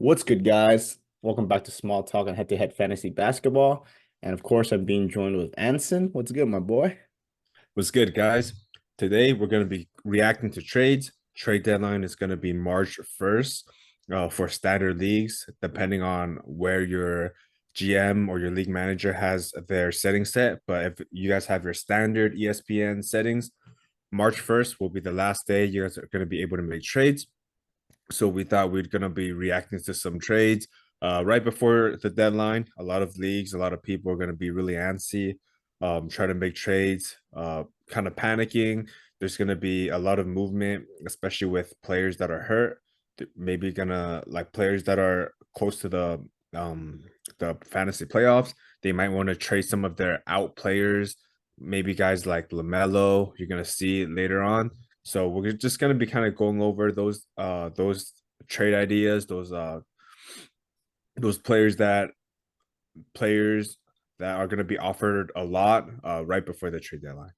What's good, guys? Welcome back to Small Talk and Head-to-Head Fantasy Basketball. And of course, I'm being joined with Anson. What's good, my boy? What's good, guys? Today we're going to be reacting to trades. Trade deadline is going to be March 1st for standard leagues, depending on where your GM or your league manager has their settings set. But if you guys have your standard ESPN settings, March 1st will be the last day you guys are going to be able to make trades. So we thought we're going to be reacting to some trades right before the deadline. A lot of leagues, a lot of people are going to be really antsy, trying to make trades, kind of panicking. There's going to be a lot of movement, especially with players that are hurt. Maybe gonna like players that are close to the fantasy playoffs. They might want to trade some of their out players. Maybe guys like LaMelo. You're gonna see later on. So we're just gonna be kind of going over those trade ideas, those players that are gonna be offered a lot right before the trade deadline.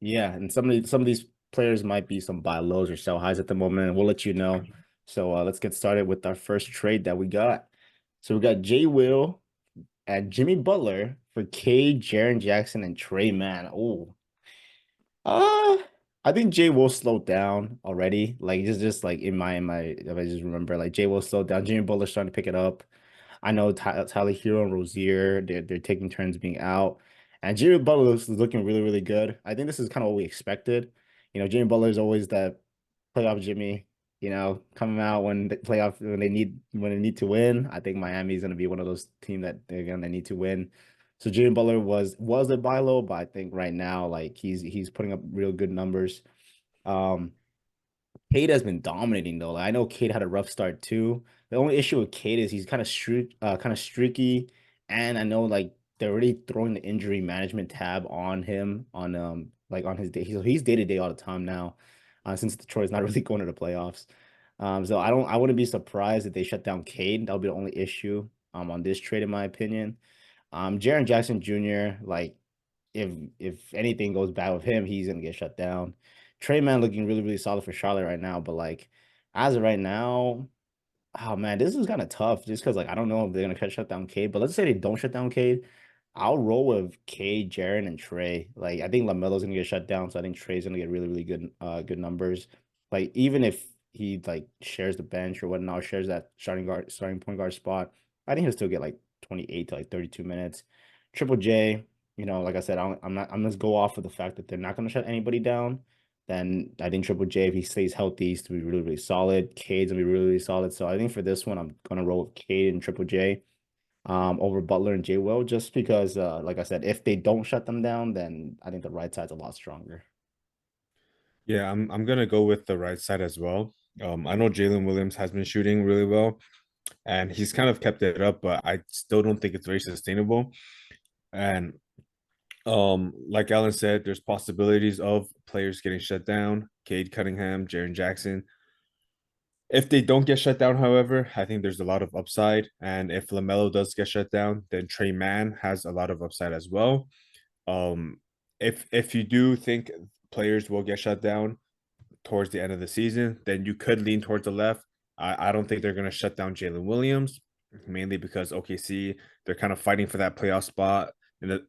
Yeah, and some of these players might be some buy lows or sell highs at the moment, and we'll let you know. So let's get started with our first trade that we got. So we got JayWill and Jimmy Butler for K, Jaren Jackson, and Trey Man. Oh, uh, I think Jay will slow down already. Like just like in my if I just remember, like Jay will slow down. Jimmy Butler's starting to pick it up. I know Tyler Hero and Rozier, they're taking turns being out. And Jimmy Butler is looking really, really good. I think this is kind of what we expected. Jimmy Butler is always that playoff Jimmy, coming out when the playoff when they need to win. I think Miami is gonna be one of those teams that they're gonna need to win. So Jimmy Butler was a buy low, but I think right now, like he's putting up real good numbers. Um Cade has been dominating though. Like, I know Cade had a rough start too. The only issue with Cade is he's kind of streaky, and I know like they're already throwing the injury management tab on him on like on his day. He's day to day all the time now, since Detroit's not really going to the playoffs. So I wouldn't be surprised if they shut down Cade. That'll be the only issue on this trade in my opinion. Jaren Jackson Jr. like if anything goes bad with him, he's gonna get shut down. Trey Man looking really, really solid for Charlotte right now, but like as of right now, oh man, this is kind of tough just because like I don't know if they're gonna shut down Cade, but let's say they don't shut down Cade. I'll roll with Cade, Jaren, and Trey. Like I think LaMelo's gonna get shut down, so I think Trey's gonna get really, really good numbers. Like even if he like shares the bench or whatnot, shares that starting point guard spot, I think he'll still get like 28 to like 32 minutes. Triple J, like I said, I'm just go off of the fact that they're not gonna shut anybody down. Then I think Triple J, if he stays healthy, he's to be really, really solid. Cade's gonna be really, really solid. So I think for this one, I'm gonna roll with Cade and Triple J over Butler and JayWill, just because like I said, if they don't shut them down, then I think the right side's a lot stronger. Yeah, I'm gonna go with the right side as well. I know Jalen Williams has been shooting really well, and he's kind of kept it up, but I still don't think it's very sustainable. And like Alan said, there's possibilities of players getting shut down. Cade Cunningham, Jaren Jackson. If they don't get shut down, however, I think there's a lot of upside. And if LaMelo does get shut down, then Trey Mann has a lot of upside as well. Um, if you do think players will get shut down towards the end of the season, then you could lean towards the left. I don't think they're going to shut down Jalen Williams, mainly because OKC, they're kind of fighting for that playoff spot.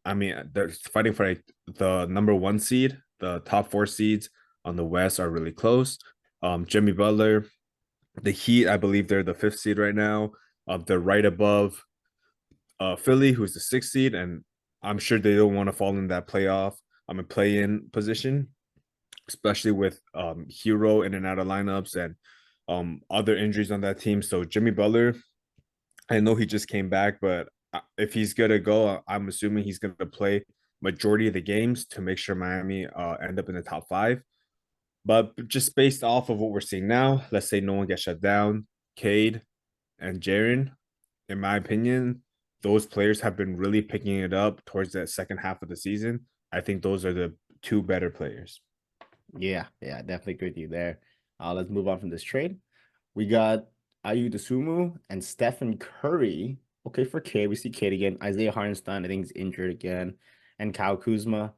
I mean, they're fighting for like the number one seed. The top four seeds on the West are really close. Jimmy Butler, the Heat, I believe they're the fifth seed right now. They're right above Philly, who's the sixth seed, and I'm sure they don't want to fall in that playoff. I'm a play-in position, especially with Hero in and out of lineups and other injuries on that team. So Jimmy Butler, I know he just came back, but if he's gonna go, I'm assuming he's gonna play majority of the games to make sure Miami end up in the top five. But just based off of what we're seeing now, let's say no one gets shut down, Cade and Jaren, in my opinion, those players have been really picking it up towards the second half of the season. I think those are the two better players. Yeah, yeah, I definitely agree with you there. Let's move on from this trade. We got Ayu and Stephen Curry. Okay, for K, we see Kate again. Isaiah Hartenstein, I think he's injured again, and Kyle Kuzma.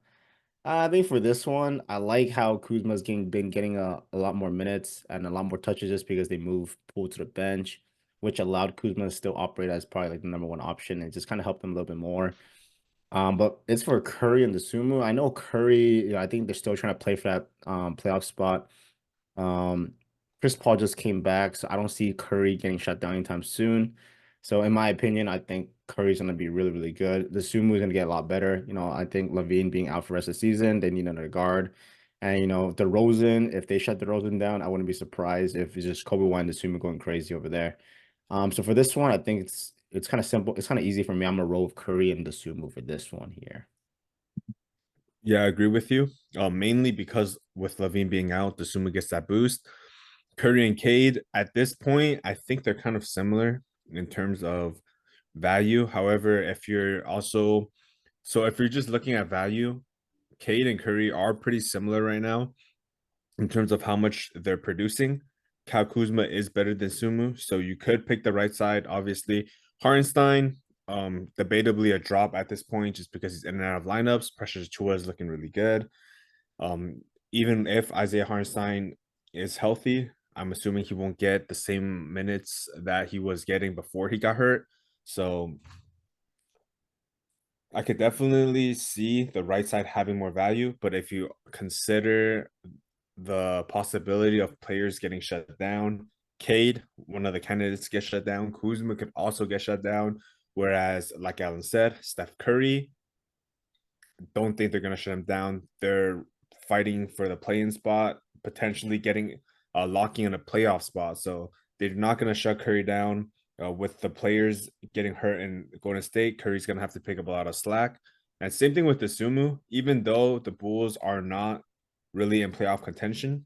I think for this one, I like how been getting a lot more minutes and a lot more touches just because they move Poole to the bench. which allowed Kuzma to still operate as probably like the number one option and just kind of helped them a little bit more. But it's for Curry and the Sumu. I know Curry, I think they're still trying to play for that playoff spot. Um, Chris Paul just came back, so I don't see Curry getting shut down anytime soon. So in my opinion, I think Curry's gonna be really, really good. The Sumu is gonna get a lot better. I think Levine being out for the rest of the season, they need another guard. And DeRozan, if they shut DeRozan down, I wouldn't be surprised if it's just Kobe White and the Sumu going crazy over there. So for this one, I think it's kind of simple. It's kind of easy for me. I'm gonna roll with Curry and the Sumu for this one here. Yeah, I agree with you. Mainly because with Levine being out, the Suma gets that boost. Curry and Cade, at this point, I think they're kind of similar in terms of value. However, if you're just looking at value, Cade and Curry are pretty similar right now in terms of how much they're producing. Kyle Kuzma is better than Sumu, so you could pick the right side. Obviously, Hartenstein, debatably a drop at this point just because he's in and out of lineups. Precious Chua is looking really good. Even if Isaiah Hartenstein is healthy, I'm assuming he won't get the same minutes that he was getting before he got hurt. So I could definitely see the right side having more value, but if you consider the possibility of players getting shut down, Cade, one of the candidates, gets shut down. Kuzma could also get shut down. Whereas, like Alan said, Steph Curry, don't think they're going to shut him down. They're fighting for the play-in spot, potentially getting locking in a playoff spot. So they're not going to shut Curry down. With the players getting hurt in Golden State, Curry's going to have to pick up a lot of slack. And same thing with the Sumu. Even though the Bulls are not really in playoff contention,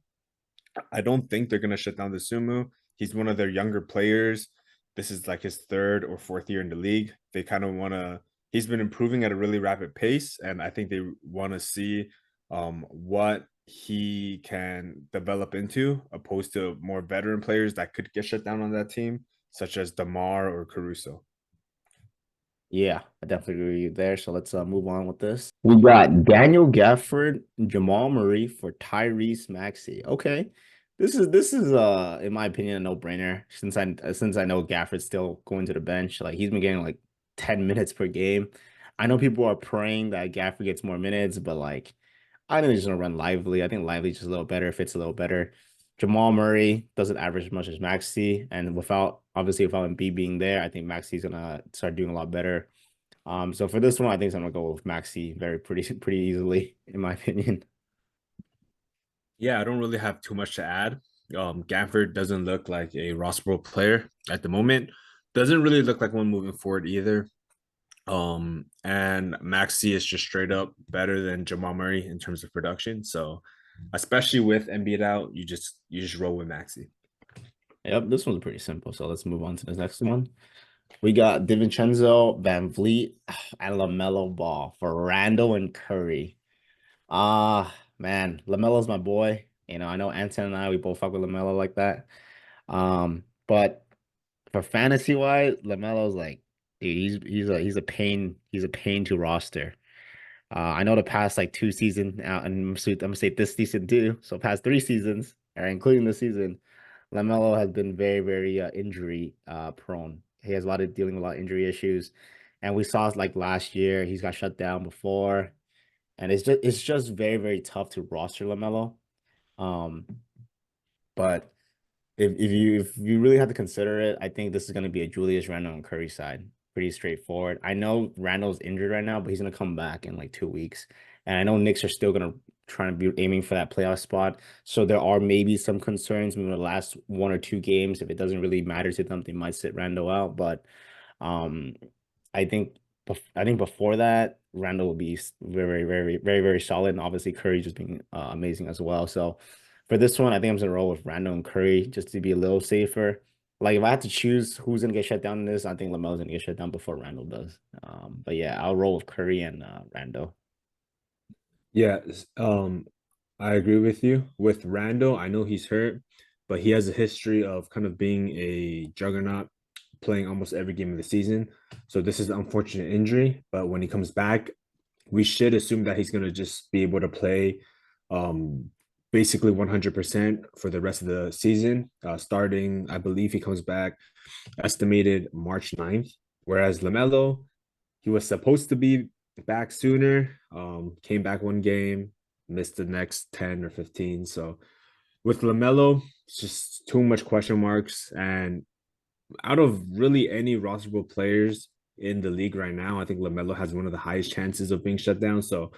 I don't think they're going to shut down the Sumu. He's one of their younger players. This is like his third or fourth year in the league. They kind of want to. He's been improving at a really rapid pace, and I think they want to see what he can develop into, opposed to more veteran players that could get shut down on that team, such as Damar or Caruso. Yeah, I definitely agree with you there. So let's move on with this. We got Daniel Gafford, Jamal Murray for Tyrese Maxey. Okay. This is in my opinion a no-brainer since I know Gafford's still going to the bench. Like he's been getting like 10 minutes per game. I know people are praying that Gafford gets more minutes, but like I think he's gonna run Lively. I think Lively's just a little better, fits a little better. Jamal Murray doesn't average as much as Maxi, and without Embiid being there, I think Maxi's gonna start doing a lot better. So for this one, I think I'm gonna go with Maxi very pretty easily, in my opinion. Yeah, I don't really have too much to add. Gafford doesn't look like a rosterable player at the moment. Doesn't really look like one moving forward either. And Maxi is just straight up better than Jamal Murray in terms of production. So, especially with Embiid out, you just roll with Maxi. Yep, this one's pretty simple. So let's move on to the next one. We got DiVincenzo, Van Vliet, and LaMelo Ball for Randle and Curry. Man, LaMelo's my boy. I know Anson and I, we both fuck with LaMelo like that. But for fantasy wise, LaMelo's like, dude, he's a pain to roster. I know the past like 2 seasons now, and I'm gonna say this season too. So past 3 seasons, or including the season, LaMelo has been very, very injury prone. He has a lot of dealing with a lot of injury issues, and we saw like last year he's got shut down before, and it's just very, very tough to roster LaMelo. Um, but if you really have to consider it, I think this is going to be a Julius Randle and Curry side. Pretty straightforward. I know Randle's injured right now, but he's going to come back in like 2 weeks. And I know Knicks are still going to try to be aiming for that playoff spot. So there are maybe some concerns in the last 1 or 2 games. If it doesn't really matter to them, they might sit Randle out. But um, I think I think before that, Randall will be very, very, very, very solid, and obviously Curry just being amazing as well. So for this one, I think I'm gonna roll with Randall and Curry just to be a little safer. Like if I had to choose who's gonna get shut down in this, I think Lamel's gonna get shut down before Randall does. But yeah, I'll roll with Curry and Randall. Yeah, I agree with you. With Randall, I know he's hurt, but he has a history of kind of being a juggernaut, playing almost every game of the season. So this is an unfortunate injury, but when he comes back, we should assume that he's going to just be able to play. Um, basically 100% for the rest of the season. Starting, I believe he comes back estimated March 9th. Whereas LaMelo, he was supposed to be back sooner, came back one game, missed the next 10 or 15. So with LaMelo, it's just too much question marks. And out of really any rosterable players in the league right now, I think LaMelo has one of the highest chances of being shut down. So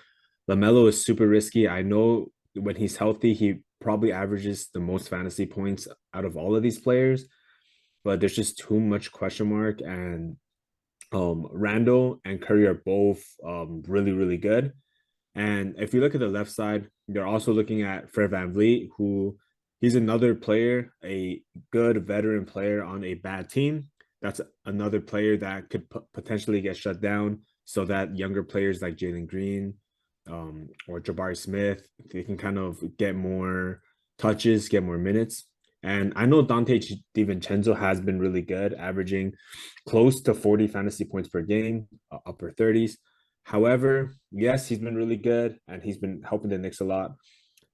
LaMelo is super risky. I know when he's healthy, he probably averages the most fantasy points out of all of these players, but there's just too much question mark. And Randle and Curry are both really, really good. And if you look at the left side, they're also looking at Fred VanVleet, who he's another player, a good veteran player on a bad team. That's another player that could potentially get shut down so that younger players like Jalen Green or Jabari Smith, they can kind of get more touches, get more minutes. And I know Dante DiVincenzo has been really good, averaging close to 40 fantasy points per game, upper 30s. However, yes, he's been really good and he's been helping the Knicks a lot.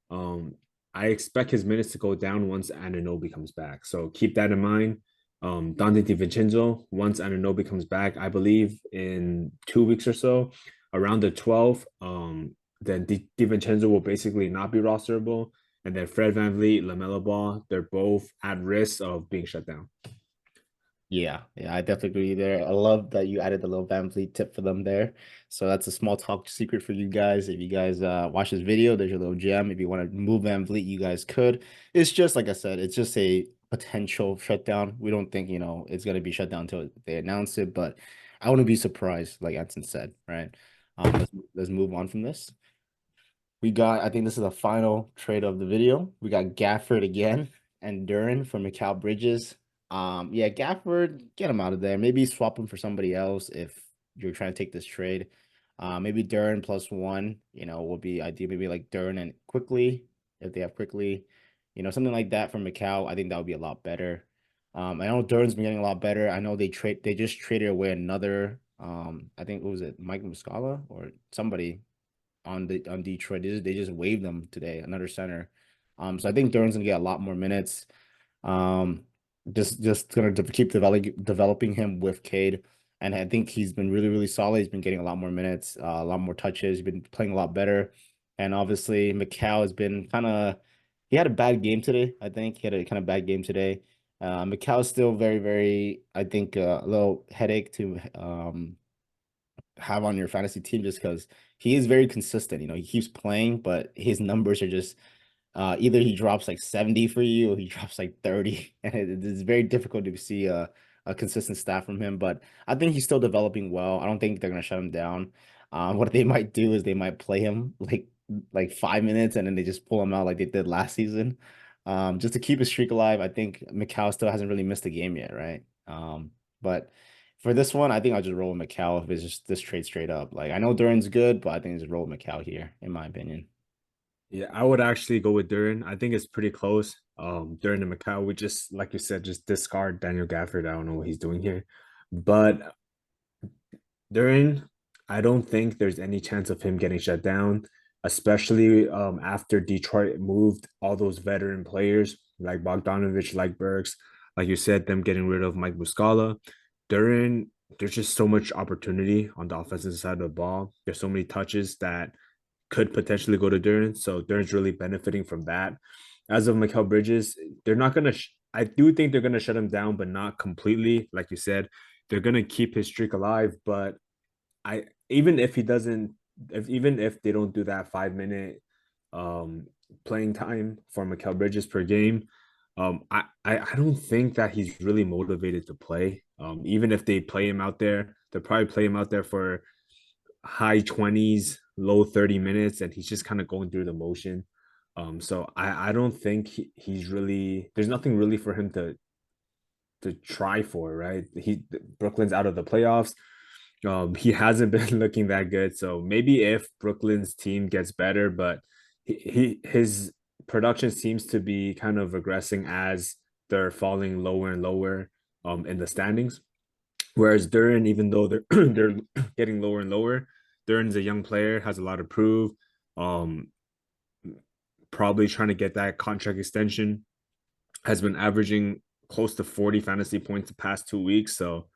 Um, I expect his minutes to go down once Anunoby comes back. So keep that in mind. Dante DiVincenzo, once Anunoby comes back, I believe in 2 weeks or so, around the 12th, then DiVincenzo will basically not be rosterable. And then Fred VanVleet, LaMelo Ball, they're both at risk of being shut down. Yeah, yeah, I definitely agree there. I love that you added the little Van Vliet tip for them there. So that's a small talk secret for you guys. If you guys watch this video, there's your little gem. If you want to move Van Vliet, you guys could. It's just like I said, it's just a potential shutdown. We don't think, it's gonna be shut down until they announce it, but I wouldn't be surprised, like Anson said, right? Let's move on from this. We got, I think this is the final trade of the video. We got Gafford again and Duran for Mikal Bridges. Yeah, Gafford, get him out of there. Maybe swap him for somebody else if you're trying to take this trade. Maybe Duran +1, would be ideal. Maybe like Duran and quickly, if they have quickly, something like that for Mikal. I think that would be a lot better. I know Duran's been getting a lot better. I know they just traded away another I think what was it, Mike Muscala or somebody on Detroit. They just waived them today, another center. So I think Duran's gonna get a lot more minutes. Um, just gonna keep developing him with Cade, and I think he's been really really solid. He's been getting a lot more minutes, a lot more touches. He's been playing a lot better, and obviously McCall has been kind of. He had a bad game today. I think he had a kind of bad game today. McCall is still very, very, I think, a little headache to have on your fantasy team just because he is very consistent. He keeps playing, but his numbers are just either he drops like 70 for you or he drops like 30. And it's very difficult to see a consistent stat from him. But I think he's still developing well. I don't think they're gonna shut him down. What they might do is they might play him like 5 minutes and then they just pull him out like they did last season. Just to keep his streak alive. I think Mikal still hasn't really missed a game yet, right? But for this one, I think I'll just roll with Macau if it's just this trade straight up. Like I know Duran's good, but I think just roll with Macau here, in my opinion. Yeah, I would actually go with Duran. I think it's pretty close. Duran and Macau, we just like you said, just discard Daniel Gafford. I don't know what he's doing here, but Duran, I don't think there's any chance of him getting shut down, especially after Detroit moved all those veteran players like Bogdanovich, like Burks, like you said, them getting rid of Mike Muscala. Duran, there's just so much opportunity on the offensive side of the ball. There's so many touches that could potentially go to Duran. So Duran's really benefiting from that. As of Mikal Bridges, they're not gonna. I do think they're gonna shut him down, but not completely. Like you said, they're gonna keep his streak alive. But I even if he doesn't, if even if they don't do that 5 minute um playing time for Mikal Bridges per game, I don't think that he's really motivated to play. Even if they play him out there, they'll probably play him out there for high 20s, low 30 minutes, and he's just kind of going through the motion. So I don't think he's really there's nothing really for him to try for, right? Brooklyn's out of the playoffs. He hasn't been looking that good. So maybe if Brooklyn's team gets better, but his production seems to be kind of regressing as they're falling lower and lower in the standings. Whereas Duran, even though they're they're getting lower and lower, Duran's a young player, has a lot to prove. Um, probably trying to get that contract extension. Has been averaging close to 40 fantasy points the past 2 weeks. So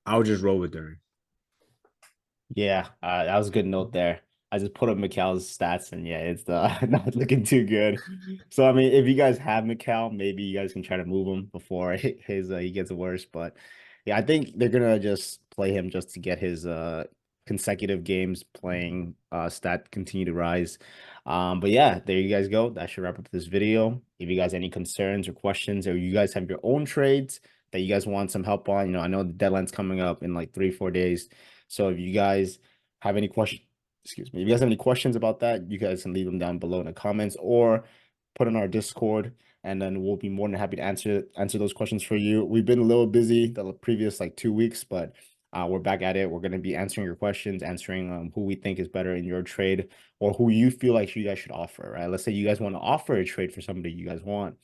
I'll just roll with Duran. Yeah, that was a good note there. I just put up McCall's stats, and yeah, it's not looking too good. So I mean, if you guys have McCall, maybe you guys can try to move him before his he gets worse. But yeah, I think they're gonna just play him just to get his consecutive games playing stat continue to rise. But yeah, there you guys go. That should wrap up this video. If you guys have any concerns or questions, or you guys have your own trades that you guys want some help on, I know the deadline's coming up in like 3 4 days. So if you guys have any questions, excuse me, if you guys have any questions about that, you guys can leave them down below in the comments or put in our Discord, and then we'll be more than happy to answer those questions for you. We've been a little busy the previous like 2 weeks, but we're back at it. We're going to be answering your questions, answering who we think is better in your trade or who you feel like you guys should offer, right? Let's say you guys want to offer a trade for somebody you guys want.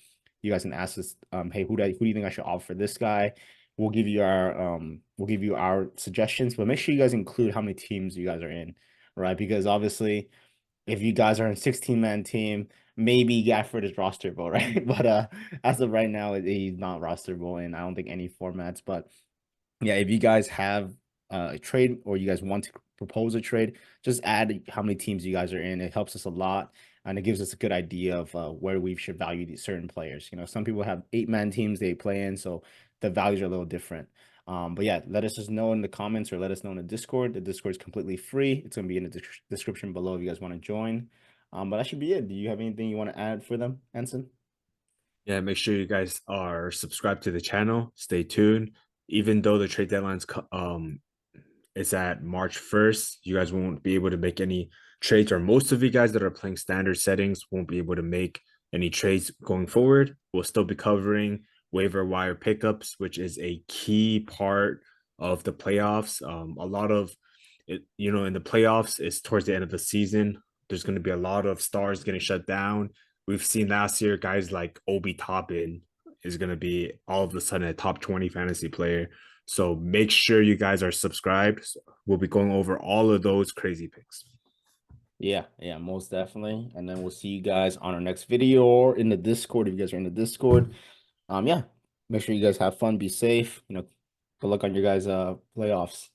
You guys can ask us, hey, who do you think I should offer this guy? We'll give you our suggestions, but make sure you guys include how many teams you guys are in, right? Because obviously, if you guys are in 16-man team, maybe Gafford is rosterable, right? But as of right now, he's not rosterable in I don't think any formats. But yeah, if you guys have a trade or you guys want to propose a trade, just add how many teams you guys are in. It helps us a lot, and it gives us a good idea of where we should value these certain players. Some people have 8-man teams they play in, so the values are a little different. But yeah, let us just know in the comments or let us know in the Discord. The Discord is completely free. It's going to be in the description below if you guys want to join. But that should be it. Do you have anything you want to add for them, Anson? Yeah, make sure you guys are subscribed to the channel. Stay tuned. Even though the trade deadline's it's at March 1st, you guys won't be able to make any trades, or most of you guys that are playing standard settings won't be able to make any trades going forward. We'll still be covering waiver wire pickups, which is a key part of the playoffs. A lot of it, in the playoffs, it's towards the end of the season. There's going to be a lot of stars getting shut down. We've seen last year guys like Obi Toppin is going to be all of a sudden a top 20 fantasy player. So make sure you guys are subscribed. We'll be going over all of those crazy picks. Yeah, most definitely. And then we'll see you guys on our next video or in the Discord if you guys are in the Discord. Yeah, make sure you guys have fun, be safe. Good luck on your guys' playoffs.